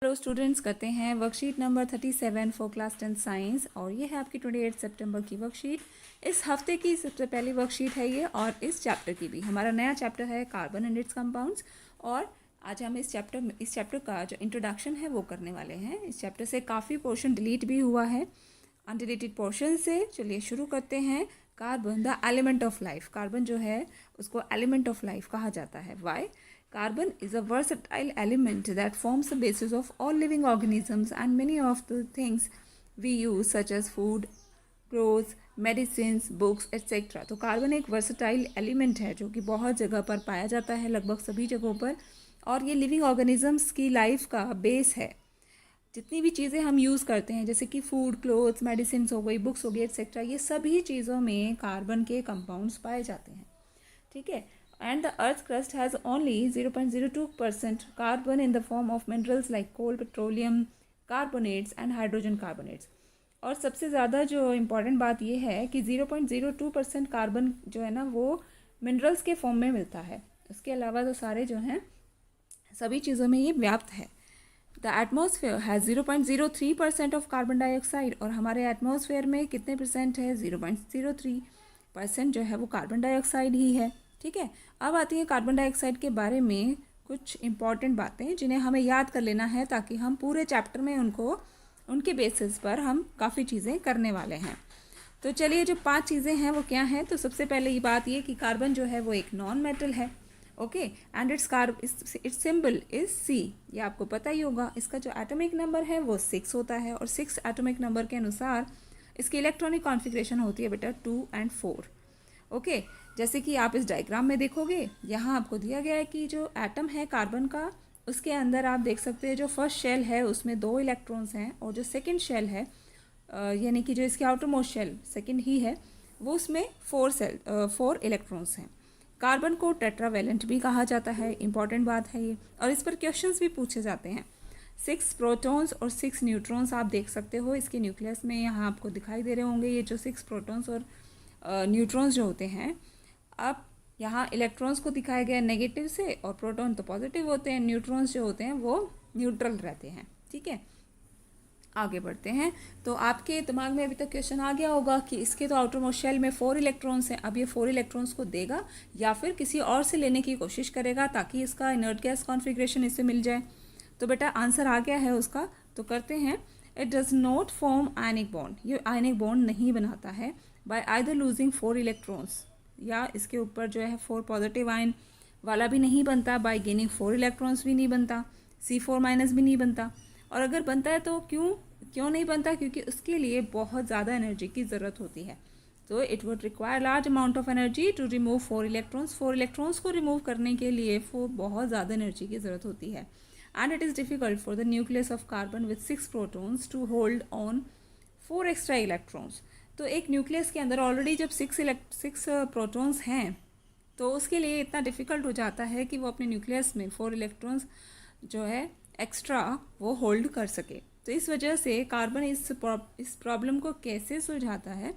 Hello students, करते हैं worksheet number 37 for class 10 science. और ये है आपकी 28 सितंबर की वर्कशीट। इस हफ्ते की सबसे पहली वर्कशीट है ये, और इस चैप्टर की भी। हमारा नया चैप्टर है कार्बन एंड इट्स कंपाउंड्स, और आज हम इस चैप्टर का जो इंट्रोडक्शन है वो करने वाले हैं। इस चैप्टर से काफ़ी पोर्शन डिलीट भी हुआ है, अनडिलीटेड पोर्शन से। चलिए शुरू करते हैं। Carbon the element of life. Carbon जो है उसको एलिमेंट ऑफ लाइफ कहा जाता है। Y? Carbon is a versatile element that forms the basis of all living organisms and many of the things we use such as food, clothes, medicines, books, etc. तो carbon एक versatile element है जो कि बहुत जगह पर पाया जाता है, लगभग सभी जगहों पर, और ये लिविंग ऑर्गेनिजम्स की लाइफ का बेस है। जितनी भी चीज़ें हम यूज़ करते हैं जैसे कि फूड, क्लोथ्स, मेडिसिन हो गई, बुक्स हो गई, एक्सेट्रा, ये सभी चीज़ों में कार्बन के कंपाउंड्स पाए जाते हैं। ठीक है। And the Earth's crust has only 0.02% carbon in the form of minerals like coal, petroleum, carbonates and hydrogen carbonates. और सबसे ज़्यादा जो इम्पॉर्टेंट बात ये है कि 0.02% कार्बन जो है ना वो मिनरल्स के फॉर्म में मिलता है। उसके अलावा तो सारे जो हैं सभी चीज़ों में ये व्याप्त है। The atmosphere has 0.03% of carbon dioxide, और हमारे एटमॉस्फेयर में कितने परसेंट है? 0.03% जो है वो कार्बन डाइऑक्साइड ही है। ठीक है। अब आती है कार्बन डाइऑक्साइड के बारे में कुछ इंपॉर्टेंट बातें जिन्हें हमें याद कर लेना है, ताकि हम पूरे चैप्टर में उनके बेसिस पर हम काफ़ी चीज़ें करने वाले हैं। तो चलिए, जो 5 चीज़ें हैं वो क्या हैं? तो सबसे पहले ये बात ये कि कार्बन जो है वो एक नॉन मेटल है। Okay. And its symbol is C. ये आपको पता ही होगा। इसका जो एटॉमिक नंबर है वो 6 होता है, और 6 एटॉमिक नंबर के अनुसार इसकी इलेक्ट्रॉनिक कॉन्फ़िगरेशन होती है बेटा 2 और 4। ओके। जैसे कि आप इस डायग्राम में देखोगे, यहाँ आपको दिया गया है कि जो एटम है कार्बन का, उसके अंदर आप देख सकते हैं जो फर्स्ट शेल है उसमें 2 इलेक्ट्रॉन्स हैं, और जो सेकंड शेल है यानी कि जो इसकी आउटर मोस्ट शेल सेकंड ही है, वो उसमें 4 इलेक्ट्रॉन्स हैं। कार्बन को टेट्रावेलेंट भी कहा जाता है। इंपॉर्टेंट बात है ये, और इस पर क्वेश्चंस भी पूछे जाते हैं। 6 प्रोटॉन्स और 6 न्यूट्रॉन्स आप देख सकते हो इसके न्यूक्लियस में। यहाँ आपको दिखाई दे रहे होंगे ये जो 6 प्रोटॉन्स और न्यूट्रॉन्स जो होते हैं। अब यहाँ इलेक्ट्रॉन्स को दिखाया गया नेगेटिव से, और प्रोटॉन तो पॉजिटिव होते हैं, न्यूट्रॉन्स जो होते हैं वो न्यूट्रल रहते हैं। ठीक है। आगे बढ़ते हैं। तो आपके दिमाग में अभी तक क्वेश्चन आ गया होगा कि इसके तो आउटर मोस्ट शेल में 4 इलेक्ट्रॉन्स हैं। अब ये 4 इलेक्ट्रॉन्स को देगा या फिर किसी और से लेने की कोशिश करेगा ताकि इसका इनर्ट गैस कॉन्फ़िगरेशन इसे मिल जाए। तो बेटा आंसर आ गया है उसका, तो करते हैं। It does not form ionic bond. ये आयनिक बॉन्ड नहीं बनाता है बाय आइदर लूजिंग 4 इलेक्ट्रॉन्स, या इसके ऊपर जो है 4 पॉजिटिव आयन वाला भी नहीं बनता, बाय गेनिंग 4 इलेक्ट्रॉन्स भी नहीं बनता, C4- भी नहीं बनता। और अगर बनता है तो क्यों नहीं बनता? क्योंकि उसके लिए बहुत ज़्यादा एनर्जी की ज़रूरत होती है। तो it would require large amount of energy to remove 4 electrons. 4 electrons को रिमूव करने के लिए बहुत ज़्यादा एनर्जी की ज़रूरत होती है। And it is difficult for the nucleus of carbon with 6 protons to hold on 4 extra electrons. तो एक न्यूक्लियस के अंदर ऑलरेडी जब 6 प्रोटॉन्स हैं, तो उसके लिए इतना डिफ़िकल्ट हो जाता है कि वो अपने न्यूक्लियस में 4 इलेक्ट्रॉन्स जो है एक्स्ट्रा वो होल्ड कर सके। तो इस वजह से कार्बन इस प्रॉब्लम को कैसे सुलझाता है?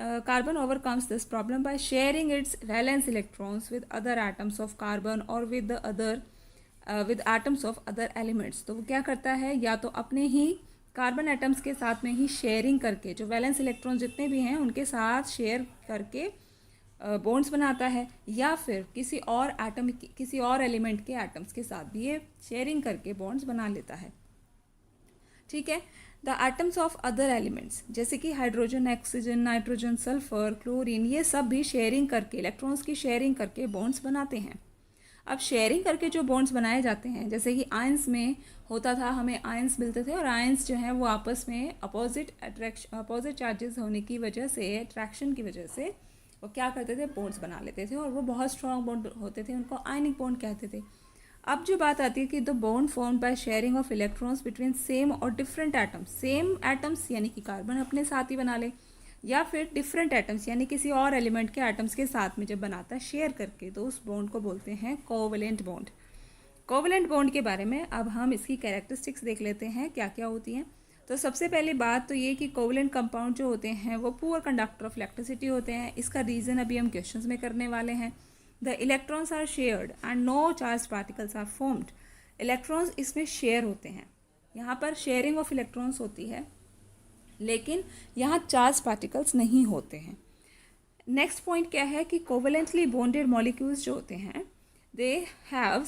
Carbon overcomes this problem by sharing its valence electrons with other atoms of carbon और with atoms of other elements. तो वो क्या करता है? या तो अपने ही कार्बन एटम्स के साथ में ही शेयरिंग करके, जो वैलेंस इलेक्ट्रॉन जितने भी हैं उनके साथ शेयर करके बॉन्ड्स बनाता है, या फिर किसी और एलिमेंट के एटम्स के साथ भी ये शेयरिंग करके बॉन्ड्स बना लेता है। ठीक है। The atoms of other elements जैसे कि hydrogen, oxygen, nitrogen, sulphur, chlorine, ये सब भी शेयरिंग करके, इलेक्ट्रॉन्स की शेयरिंग करके बॉन्ड्स बनाते हैं। अब शेयरिंग करके जो बॉन्ड्स बनाए जाते हैं, जैसे कि आयंस में होता था, हमें आयंस मिलते थे, और आयंस जो हैं वो आपस में अपोजिट चार्जेस होने की वजह से, अट्रैक्शन की वजह से वो क्या करते थे? बॉन्ड्स बना लेते थे, और वो बहुत स्ट्रॉन्ग बॉन्ड होते थे, उनको आयनिक बॉन्ड कहते थे। अब जो बात आती है कि the bond form by sharing of electrons between same और डिफरेंट एटम्स। सेम एटम्स यानी कि कार्बन अपने साथ ही बना ले, या फिर डिफरेंट एटम्स यानी किसी और एलिमेंट के एटम्स के साथ में जब बनाता है शेयर करके, तो उस बॉन्ड को बोलते हैं कोवेलेंट बॉन्ड। कोवेलेंट बॉन्ड के बारे में अब हम इसकी कैरेक्टरिस्टिक्स देख लेते हैं क्या क्या होती हैं। तो सबसे पहली बात तो ये कि कोवेलेंट कंपाउंड जो होते हैं वो पुअर कंडक्टर ऑफ इलेक्ट्रिसिटी होते हैं। इसका रीज़न अभी हम क्वेश्चंस में करने वाले हैं। The electrons are shared and no charge particles are formed. Electrons इसमें शेयर होते हैं, यहाँ पर शेयरिंग ऑफ इलेक्ट्रॉन्स होती है, लेकिन यहाँ चार्ज पार्टिकल्स नहीं होते हैं। नेक्स्ट पॉइंट क्या है कि कोवेलेंटली बॉन्डेड मॉलिक्यूल्स जो होते हैं they have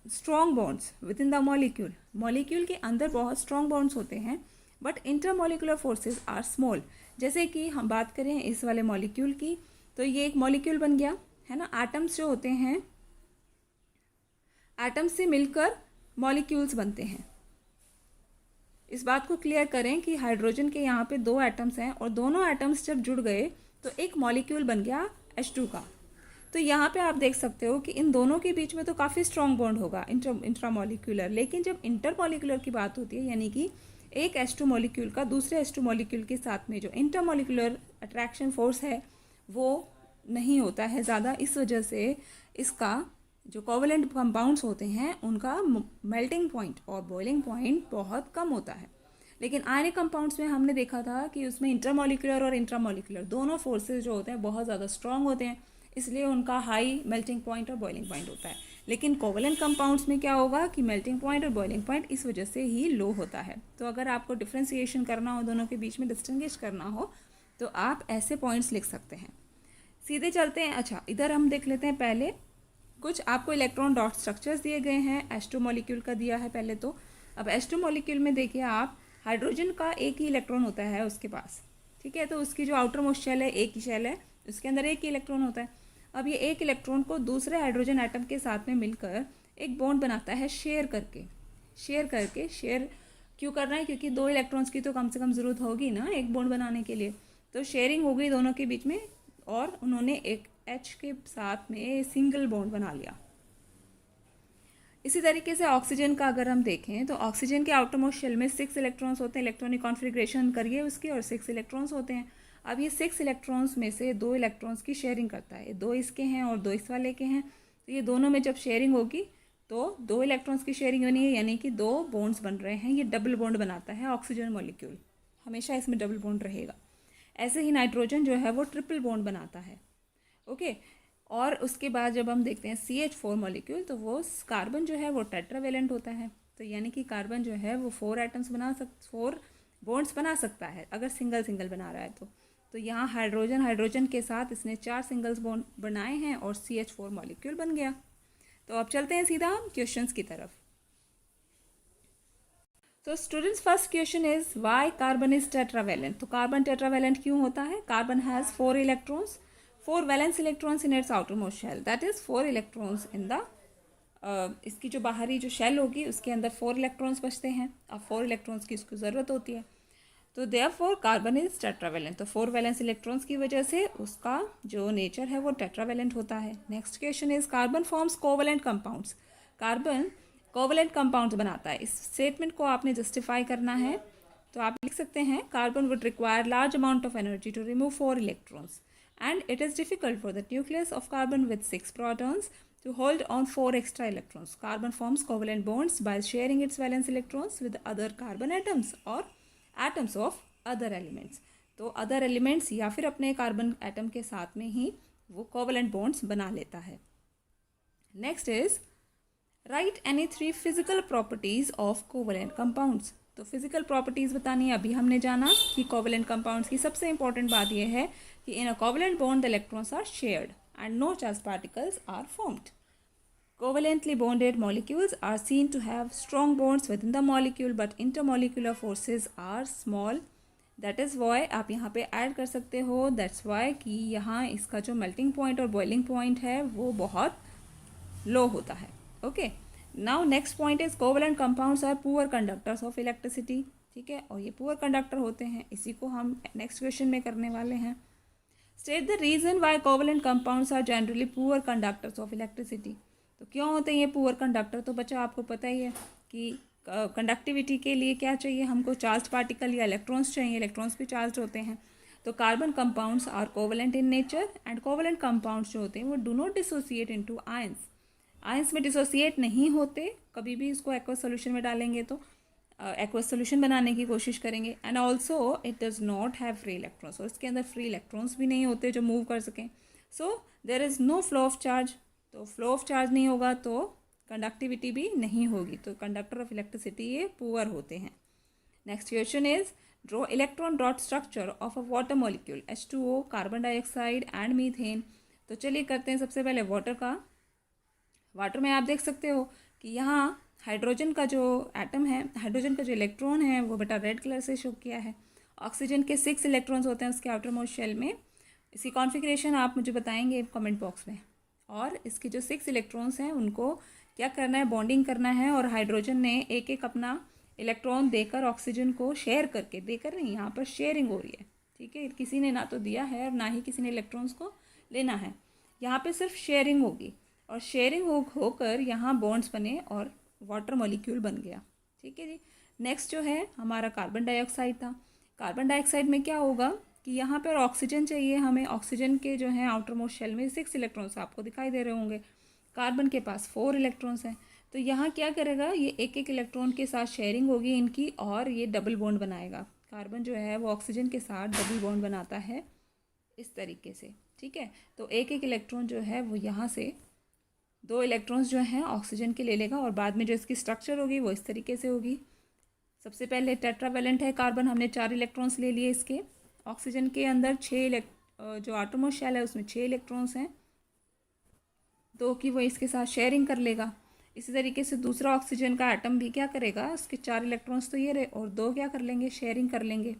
strong bonds within the molecule. Molecule के अंदर बहुत स्ट्रॉन्ग बॉन्ड्स होते हैं, but intermolecular forces are small. जैसे कि हम बात करें इस वाले मॉलिक्यूल की, तो ये एक मॉलिक्यूल बन गया है ना। एटम्स जो होते हैं, एटम्स से मिलकर मॉलिक्यूल्स बनते हैं। इस बात को क्लियर करें कि हाइड्रोजन के यहाँ पे 2 एटम्स हैं और दोनों एटम्स जब जुड़ गए तो एक मॉलिक्यूल बन गया H2 का। तो यहाँ पे आप देख सकते हो कि इन दोनों के बीच में तो काफ़ी स्ट्रॉन्ग बॉन्ड होगा इंट्रामॉलिक्यूलर, लेकिन जब इंटरमॉलिक्यूलर की बात होती है, यानी कि एक H2 मॉलिक्यूल का दूसरे H2 मॉलिक्यूल के साथ में जो इंटरमॉलिक्यूलर अट्रैक्शन फोर्स है वो नहीं होता है ज़्यादा। इस वजह से इसका जो कोवेलेंट कंपाउंड्स होते हैं उनका मेल्टिंग पॉइंट और बॉइलिंग पॉइंट बहुत कम होता है। लेकिन आयनिक कंपाउंड्स में हमने देखा था कि उसमें इंटरमॉलिक्यूलर और इंट्रामॉलिक्यूलर दोनों फोर्सेस जो होते हैं बहुत ज़्यादा स्ट्रॉन्ग होते हैं, इसलिए उनका हाई मेल्टिंग पॉइंट और बॉइलिंग पॉइंट होता है। लेकिन कोवेलेंट कंपाउंड्स में क्या होगा कि मेल्टिंग पॉइंट और बॉइलिंग पॉइंट इस वजह से ही लो होता है। तो अगर आपको डिफ्रेंसिएशन करना हो, दोनों के बीच में डिस्टिंग्विश करना हो, तो आप ऐसे पॉइंट्स लिख सकते हैं। सीधे चलते हैं। अच्छा, इधर हम देख लेते हैं पहले कुछ आपको इलेक्ट्रॉन डॉट स्ट्रक्चर्स दिए गए हैं। H2 मॉलिक्यूल का दिया है पहले तो। अब H2 मॉलिक्यूल में देखिए आप, हाइड्रोजन का एक ही इलेक्ट्रॉन होता है उसके पास, ठीक है। तो उसकी जो आउटर मोस्ट शेल है, एक ही शेल है, उसके अंदर एक ही इलेक्ट्रॉन होता है। अब ये एक इलेक्ट्रॉन को दूसरे हाइड्रोजन एटम के साथ में मिलकर एक बॉन्ड बनाता है शेयर करके। शेयर क्यों करना है? क्योंकि 2 इलेक्ट्रॉन्स की तो कम से कम ज़रूरत होगी ना एक बॉन्ड बनाने के लिए। तो शेयरिंग हो गई दोनों के बीच में और उन्होंने एक H के साथ में सिंगल बॉन्ड बना लिया। इसी तरीके से ऑक्सीजन का अगर हम देखें तो ऑक्सीजन के आउटर मोस्ट शेल में 6 इलेक्ट्रॉन्स होते हैं। इलेक्ट्रॉनिक कॉन्फ़िगरेशन करिए उसकी, और 6 इलेक्ट्रॉन्स होते हैं। अब ये 6 इलेक्ट्रॉन्स में से 2 इलेक्ट्रॉन्स की शेयरिंग करता है। 2 इसके हैं और 2 इस वाले के हैं। तो ये दोनों में जब शेयरिंग होगी तो 2 इलेक्ट्रॉन्स की शेयरिंग बनी है, यानी कि 2 बॉन्ड्स बन रहे हैं। ये डबल बॉन्ड बनाता है ऑक्सीजन मॉलिक्यूल, हमेशा इसमें डबल बॉन्ड रहेगा। ऐसे ही नाइट्रोजन जो है वो ट्रिपल बॉन्ड बनाता है। ओके, और उसके बाद जब हम देखते हैं CH4 मॉलिक्यूल, तो वो कार्बन जो है वो टेट्रावेलेंट होता है। तो यानी कि कार्बन जो है वो 4 बॉन्ड्स बना सकता है अगर सिंगल बना रहा है तो यहाँ हाइड्रोजन के साथ इसने 4 सिंगल्स बॉन्ड बनाए हैं और CH4 मॉलिक्यूल बन गया। तो अब चलते हैं सीधा हम क्वेश्चंस की तरफ। तो students, first question is why carbon is tetravalent. तो कार्बन टेट्रावेलेंट क्यों होता है? Carbon has 4 electrons, 4 valence electrons in its outermost shell, that is 4 electrons in the इसकी जो बाहरी जो शेल होगी उसके अंदर 4 इलेक्ट्रॉन्स बचते हैं। अब 4 इलेक्ट्रॉन्स की इसको ज़रूरत होती है, तो देयरफॉर कार्बन इज टेट्रावेलेंट। तो 4 वैलेंस इलेक्ट्रॉन्स की वजह से उसका जो नेचर है वो टेट्रावेलेंट होता है। Next question is carbon forms covalent compounds. Carbon covalent compounds बनाता है। इस स्टेटमेंट को आपने जस्टिफाई करना है, तो आप लिख सकते हैं carbon would require large amount of energy to remove 4 electrons and it is difficult for the nucleus of carbon with 6 protons to hold on 4 extra electrons. Carbon forms covalent bonds by sharing its valence electrons with other carbon atoms or atoms of other elements. तो other elements या फिर अपने carbon atom के साथ में ही वो covalent bonds बना लेता है। Next is write any 3 physical properties of covalent compounds. तो फिजिकल प्रॉपर्टीज़ बतानी है। अभी हमने जाना कि कोवेलेंट कंपाउंड्स की सबसे इंपॉर्टेंट बात यह है कि in a covalent bond the electrons are shared and no charge particles are formed. Covalently bonded molecules are seen to have strong bonds within the molecule but intermolecular forces are small. That is why आप यहाँ पे add कर सकते हो, that's why कि यहाँ इसका जो मेल्टिंग पॉइंट और बॉइलिंग पॉइंट है वो बहुत लो होता है। Okay, now next point is covalent compounds are poor conductors of electricity. ठीक है, और ये पुअर कंडक्टर होते हैं, इसी को हम नेक्स्ट क्वेश्चन में करने वाले हैं। State the reason why covalent compounds are generally poor conductors of electricity. तो क्यों होते हैं ये पुअर कंडक्टर? तो बच्चा आपको पता ही है कि कंडक्टिविटी के लिए क्या चाहिए हमको, चार्ज पार्टिकल या इलेक्ट्रॉन्स चाहिए। इलेक्ट्रॉन्स भी चार्ज होते हैं। तो carbon compounds are covalent in nature and covalent compounds जो होते हैं वो do not dissociate into ions. Ions में डिसोसिएट नहीं होते, कभी भी इसको एक्वस सोल्यूशन में डालेंगे तो एक्वस सोल्यूशन बनाने की कोशिश करेंगे। And also it does not have free electrons, और इसके अंदर फ्री इलेक्ट्रॉन्स भी नहीं होते जो मूव कर सकें। So there is no flow of charge. तो फ्लो ऑफ चार्ज नहीं होगा तो कंडक्टिविटी भी नहीं होगी, तो कंडक्टर ऑफ इलेक्ट्रिसिटी ये पुअर होते हैं। Next question is draw electron dot structure of a water molecule H2O, carbon dioxide and methane. तो चलिए करते हैं सबसे पहले वाटर का। वाटर में आप देख सकते हो कि यहाँ हाइड्रोजन का जो एटम है, हाइड्रोजन का जो इलेक्ट्रॉन है वो बेटा रेड कलर से शो किया है। ऑक्सीजन के 6 इलेक्ट्रॉन्स होते हैं उसके आउटर मोस्ट शेल में। इसकी कॉन्फ़िगरेशन आप मुझे बताएंगे कमेंट बॉक्स में। और इसके जो 6 इलेक्ट्रॉन्स हैं उनको क्या करना है, बॉन्डिंग करना है, और हाइड्रोजन ने एक एक अपना इलेक्ट्रॉन देकर ऑक्सीजन को शेयर करके, देकर नहीं, यहाँ पर शेयरिंग हो रही है, ठीक है। किसी ने ना तो दिया है और ना ही किसी ने इलेक्ट्रॉन्स को लेना है, यहाँ पे सिर्फ शेयरिंग होगी। और शेयरिंग होकर यहाँ बॉन्ड्स बने और वाटर मॉलिक्यूल बन गया, ठीक है जी। नेक्स्ट जो है हमारा कार्बन डाइऑक्साइड था। कार्बन डाइऑक्साइड में क्या होगा कि यहाँ पर ऑक्सीजन चाहिए हमें। ऑक्सीजन के जो है आउटर मोस्ट शेल में 6 इलेक्ट्रॉन्स आपको दिखाई दे रहे होंगे। कार्बन के पास 4 इलेक्ट्रॉन्स हैं। तो यहाँ क्या करेगा, ये एक एक इलेक्ट्रॉन के साथ शेयरिंग होगी इनकी और ये डबल बॉन्ड बनाएगा। कार्बन जो है वो ऑक्सीजन के साथ डबल बॉन्ड बनाता है इस तरीके से, ठीक है। तो एक एक इलेक्ट्रॉन जो है वो यहाँ से 2 इलेक्ट्रॉन्स जो हैं ऑक्सीजन के ले लेगा और बाद में जो इसकी स्ट्रक्चर होगी वो इस तरीके से होगी। सबसे पहले टेट्रावेलेंट है कार्बन, हमने 4 इलेक्ट्रॉन्स ले लिए इसके। ऑक्सीजन के अंदर 6 जो आटोमोस्ट शेल है उसमें 6 इलेक्ट्रॉन्स हैं, 2 की वो इसके साथ शेयरिंग कर लेगा। इसी तरीके से दूसरा ऑक्सीजन का एटम भी क्या करेगा, उसके 4 इलेक्ट्रॉन्स तो ये रहे और 2 क्या कर लेंगे, शेयरिंग कर लेंगे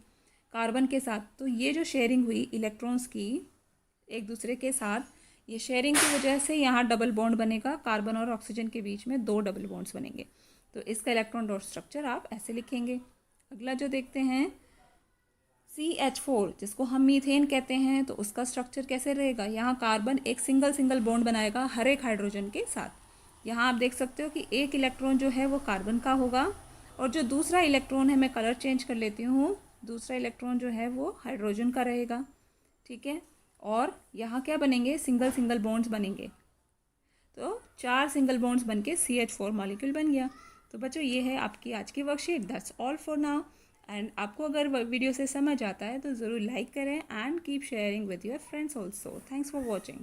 कार्बन के साथ। तो ये जो शेयरिंग हुई इलेक्ट्रॉन्स की एक दूसरे के साथ, ये शेयरिंग की वजह से यहाँ डबल बॉन्ड बनेगा। कार्बन और ऑक्सीजन के बीच में 2 डबल बॉन्ड्स बनेंगे। तो इसका इलेक्ट्रॉन डॉट स्ट्रक्चर आप ऐसे लिखेंगे। अगला जो देखते हैं CH4, जिसको हम मीथेन कहते हैं, तो उसका स्ट्रक्चर कैसे रहेगा। यहाँ कार्बन एक सिंगल बॉन्ड बनाएगा हर एक हाइड्रोजन के साथ। यहाँ आप देख सकते हो कि एक इलेक्ट्रॉन जो है वो कार्बन का होगा और जो दूसरा इलेक्ट्रॉन है, मैं कलर चेंज कर लेती हूँ, दूसरा इलेक्ट्रॉन जो है वो हाइड्रोजन का रहेगा, ठीक है। और यहाँ क्या बनेंगे, सिंगल बॉन्ड्स बनेंगे। तो 4 सिंगल बॉन्ड्स बन के CH4 मॉलिक्यूल बन गया। तो बच्चों ये है आपकी आज की worksheet. That's all for now. And आपको अगर वीडियो से समझ आता है तो ज़रूर लाइक करें and keep sharing with your friends also. Thanks for watching.